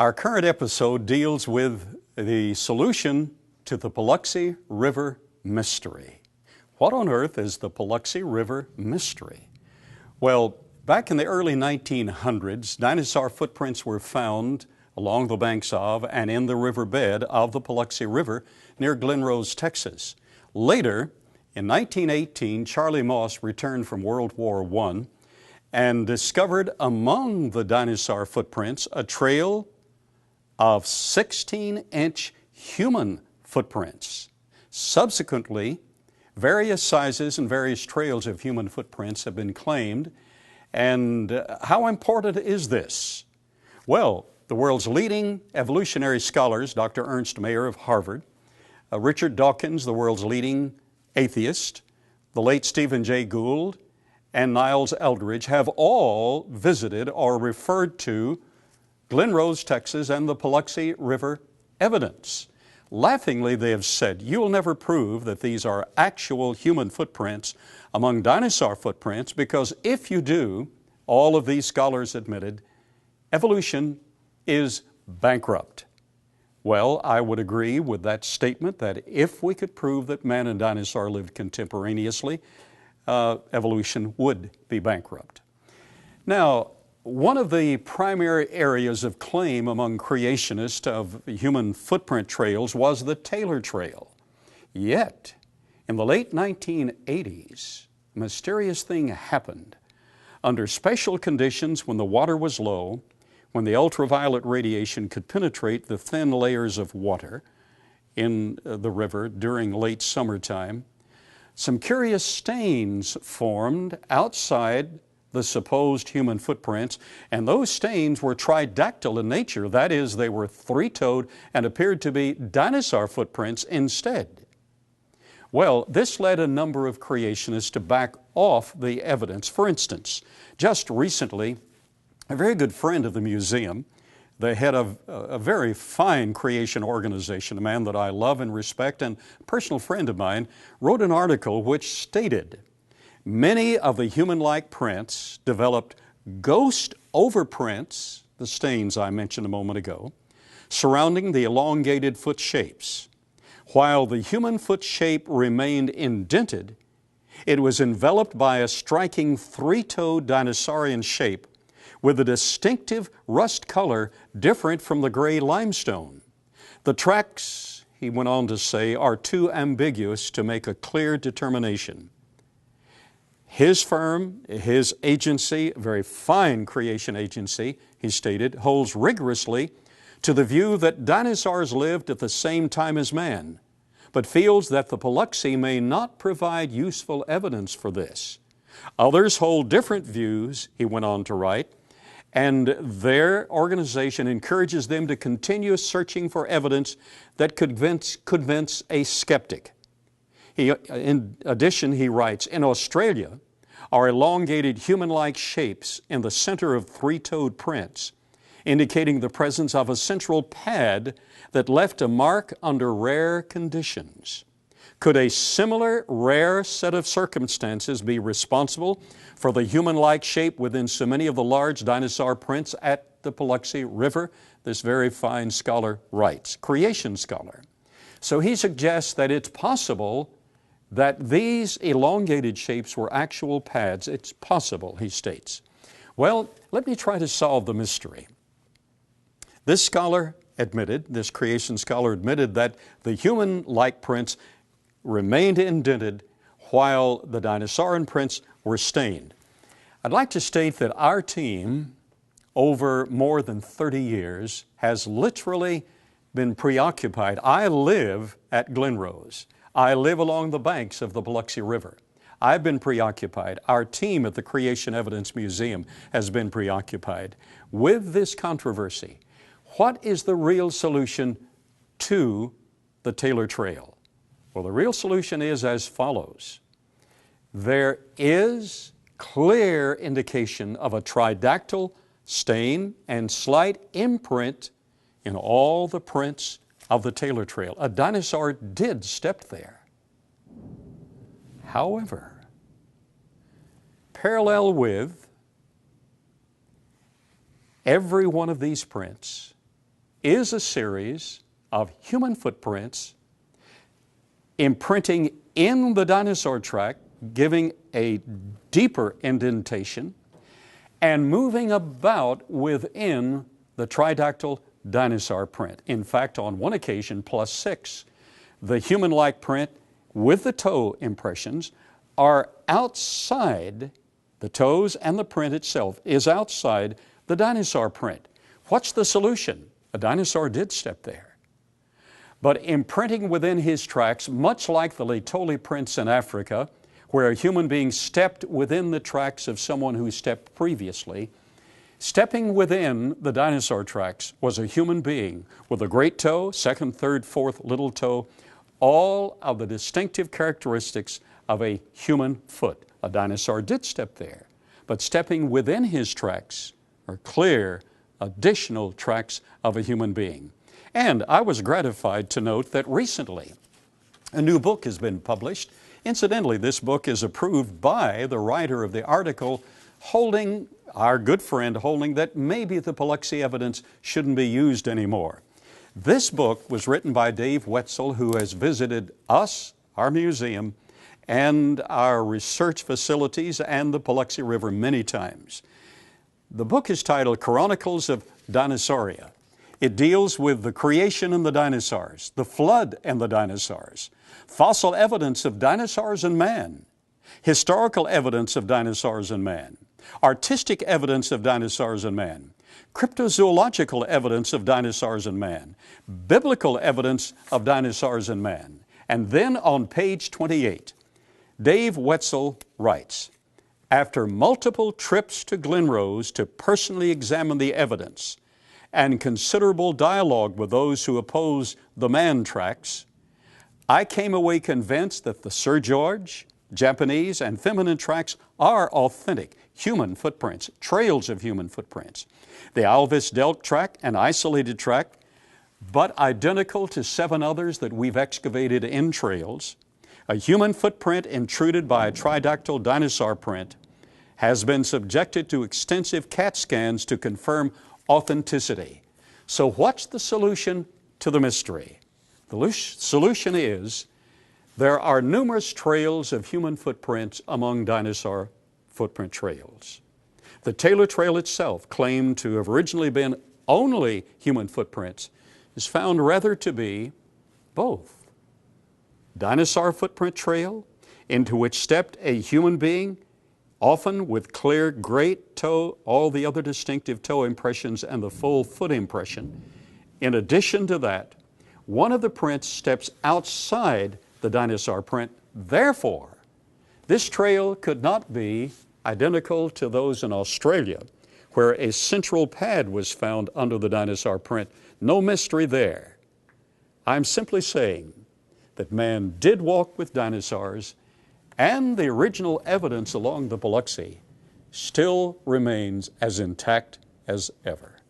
Our current episode deals with the solution to the Paluxy River mystery. What on earth is the Paluxy River mystery? Well, back in the early 1900s, dinosaur footprints were found along the banks of and in the riverbed of the Paluxy River near Glen Rose, Texas. Later, in 1918, Charlie Moss returned from World War I and discovered among the dinosaur footprints a trail of 16-inch human footprints. Subsequently, various sizes and various trails of human footprints have been claimed. And how important is this? Well, the world's leading evolutionary scholars, Dr. Ernst Mayr of Harvard, Richard Dawkins, the world's leading atheist, the late Stephen Jay Gould, and Niles Eldredge have all visited or referred to Glen Rose, Texas, and the Paluxy River evidence. Laughingly, they have said, you will never prove that these are actual human footprints among dinosaur footprints, because if you do, all of these scholars admitted, evolution is bankrupt. Well, I would agree with that statement that if we could prove that man and dinosaur lived contemporaneously, evolution would be bankrupt. Now, one of the primary areas of claim among creationists of human footprint trails was the Taylor Trail. Yet, in the late 1980s, a mysterious thing happened. Under special conditions when the water was low, when the ultraviolet radiation could penetrate the thin layers of water in the river during late summertime, some curious stains formed outside the supposed human footprints, and those stains were tridactyl in nature. That is, they were three-toed and appeared to be dinosaur footprints instead. Well, this led a number of creationists to back off the evidence. For instance, just recently, a very good friend of the museum, the head of a very fine creation organization, a man that I love and respect and a personal friend of mine, wrote an article which stated, many of the human-like prints developed ghost overprints, the stains I mentioned a moment ago, surrounding the elongated foot shapes. While the human foot shape remained indented, it was enveloped by a striking three-toed dinosaurian shape with a distinctive rust color different from the gray limestone. The tracks, he went on to say, are too ambiguous to make a clear determination. His firm, his agency, a very fine creation agency, he stated, holds rigorously to the view that dinosaurs lived at the same time as man, but feels that the Paluxy may not provide useful evidence for this. Others hold different views, he went on to write, and their organization encourages them to continue searching for evidence that could convince a skeptic. In addition, he writes, in Australia are elongated human-like shapes in the center of three-toed prints, indicating the presence of a central pad that left a mark under rare conditions. Could a similar rare set of circumstances be responsible for the human-like shape within so many of the large dinosaur prints at the Paluxy River? This very fine scholar writes, creation scholar. So he suggests that it's possible that these elongated shapes were actual pads. It's possible, he states. Well, let me try to solve the mystery. This scholar admitted, this creation scholar admitted that the human-like prints remained indented while the dinosaurian prints were stained. I'd like to state that our team, over more than 30 years, has literally been preoccupied. I live at Glen Rose. I live along the banks of the Paluxy River. I've been preoccupied. Our team at the Creation Evidence Museum has been preoccupied with this controversy. What is the real solution to the Taylor Trail? Well, the real solution is as follows. There is clear indication of a tridactyl stain and slight imprint in all the prints of the Taylor Trail. A dinosaur did step there. However, parallel with every one of these prints is a series of human footprints imprinting in the dinosaur track, giving a deeper indentation, and moving about within the tridactyl dinosaur print. In fact, on one occasion, +6, the human-like print with the toe impressions are outside, the toes and the print itself is outside the dinosaur print. What's the solution? A dinosaur did step there. But imprinting within his tracks, much like the Laetoli prints in Africa, where a human being stepped within the tracks of someone who stepped previously, stepping within the dinosaur tracks was a human being with a great toe, second, third, fourth little toe, all of the distinctive characteristics of a human foot. A dinosaur did step there, but stepping within his tracks are clear additional tracks of a human being. And I was gratified to note that recently a new book has been published. Incidentally, this book is approved by the writer of the article, holding, our good friend holding, that maybe the Paluxy evidence shouldn't be used anymore. This book was written by Dave Wetzel, who has visited us, our museum, and our research facilities and the Paluxy River many times. The book is titled Chronicles of Dinosauria. It deals with the creation and the dinosaurs, the flood and the dinosaurs, fossil evidence of dinosaurs and man, historical evidence of dinosaurs and man, artistic evidence of dinosaurs and man, cryptozoological evidence of dinosaurs and man, biblical evidence of dinosaurs and man. And then on page 28, Dave Wetzel writes, after multiple trips to Glenrose to personally examine the evidence and considerable dialogue with those who oppose the man tracks, I came away convinced that the Sir George, Japanese, and feminine tracks are authentic human footprints, trails of human footprints. The Alvis Delk track, an isolated track, but identical to 7 others that we've excavated in trails, a human footprint intruded by a tridactyl dinosaur print, has been subjected to extensive CAT scans to confirm authenticity. So what's the solution to the mystery? The solution is there are numerous trails of human footprints among dinosaur footprint trails. The Taylor Trail itself, claimed to have originally been only human footprints, is found rather to be both. Dinosaur footprint trail, into which stepped a human being, often with clear great toe, all the other distinctive toe impressions and the full foot impression. In addition to that, one of the prints steps outside the dinosaur print. Therefore, this trail could not be identical to those in Australia, where a central pad was found under the dinosaur print. No mystery there. I'm simply saying that man did walk with dinosaurs, and the original evidence along the Paluxy still remains as intact as ever.